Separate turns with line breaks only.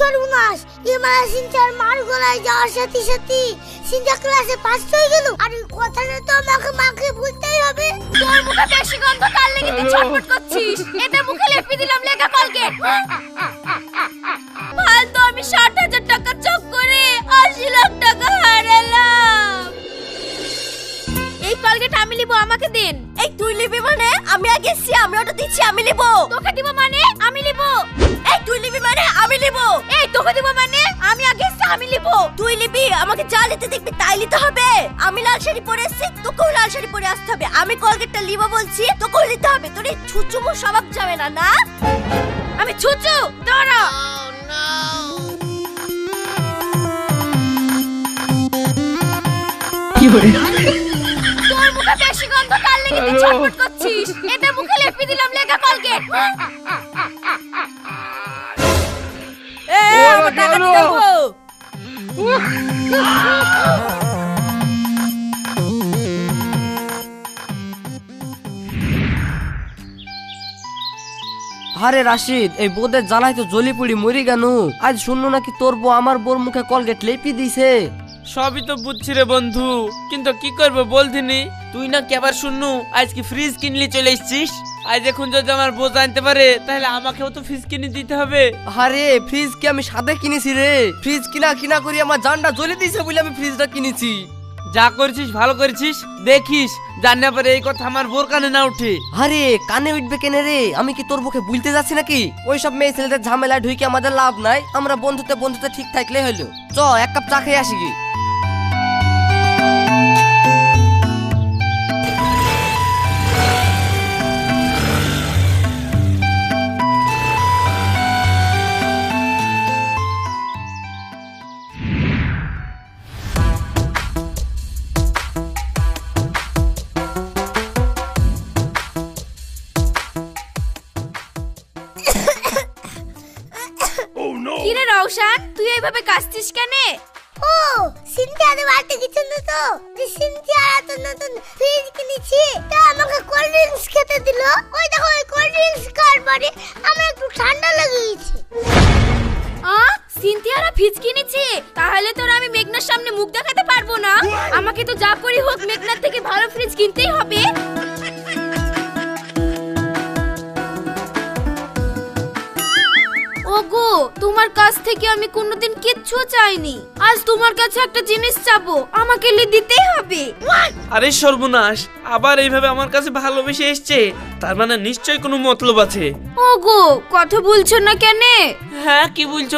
সর্বনাশ, এবার সিনচার মার গলায় যাওয়ার সাথে সাথে সিনচা ক্লাসে পাস হয়ে গেল। আর এই কথাটা তো আমাকে বলতেই হবে।
তোর মুখে বেশি গন্ধ, তার লেগে তুই ছটফট করছিস। এতে মুখে লেপি দিলাম লেখা কলগেট। ফালতু আমি 60,000 টাকা চোখ করে 80 লাখ টাকা হারালাম। এই কলগেট আমি নিব, আমাকে দিন।
এই তুই নিবি মানে? আমি আগে এসছি, আমি ওটা দিচ্ছি, আমি নিব।
তোকে দিব মানে আমি নিব।
এই তুই নিবি মানে? আমি নিব।
এই তোকে দিব মানে আমি আগে এসে আমি নিব।
তুই নিবি, আমাকে যা নিতে দেখবি তাই নিতে হবে। আমি লাল শাড়ি পরে এসছি, তোকেও লাল শাড়ি পরে আসতে হবে। আমি কলগেটটা নিব বলছি, তোকেও নিতে হবে। তোর এই ছুচুমু স্বভাব যাবে না, না?
আমি ছুচু তোরা। তোর মুখে বেশি গন্ধ, তার লেগে তুই ছটফট করছিস। এতে মুখে লেপি দিলাম লেখা কলগেট।
আমার টাকা দিতে হবে।
আরে রাশিদ, এই বোদের জ্বালায় তো জ্বলি পুড়ি মরি কেন? আজ শুনলো নাকি তোর বউ আমার বোর মুখে কলগেট লেপি দিছে।
সবই তো বুঝছি রে বন্ধু, কিন্তু কি করবো বলতিনি? তুই না কি আবার শুননু আজ কি ফ্রিজ কিনলি চলে এসছিস? আজ এখন যদি আমার বউ জানতে পারে তাহলে আমাকেও তো ফ্রিজ কিনে দিতে হবে।
আরে ফ্রিজ কি আমি সাথে কিনেছি রে? ফ্রিজ কিনা করি আমার জানটা জ্বলে দিয়েছে বলে আমি ফ্রিজটা কিনেছি।
যা করেছিস ভালো করেছিস, দেখিস জানতে পারে এই কথা আমার বোর কানে না উঠে।
আরে কানে উঠবে কেনে রে? আমি কি তোর মুখে বলতে যাচ্ছি নাকি? ওইসব মেয়ে ছেলেদের ঝামেলায় ঢুকে আমাদের লাভ নাই। আমরা বন্ধুতে ঠিক থাকলে হলো। চ এক কাপ চা খেয়ে আসি কি।
কি রে রওশন, তুই এইভাবে কাশছিস কেন?
ও সিনচার বাড়িতে কিছু না তো, যে সিনচার এত নতুন ফ্রিজ কিনেছি, তা আমাকে কোল্ড ড্রিঙ্কস খেতে দিল। ওই দেখো ওই কোল্ড ড্রিঙ্কস খাওয়ার পরে আমার একটু ঠান্ডা লেগে গেছে।
সিনথিয়ারা ফ্রিজ কিনেছে, তাহলে তোর আমি মেঘনার সামনে মুখ দেখাতে পারবো না। আমাকে তো যা করি হোক মেঘনার থেকে ভালো ফ্রিজ কিনতেই হবে। ওগো, তোমার কাছ থেকে আমি কোনোদিন কিচ্ছু চাইনি। আজ তোমার কাছে একটা জিনিস চাবো, আমাকে দিতেই হবে।
আরে সর্বনাশ, আবার এইভাবে আমার কাছে ভালোবেসে এসছে, তার মানে নিশ্চয়ই কোনো মতলব আছে।
ওগো, কথা বলছো না কেন?
হ্যাঁ কি বলছো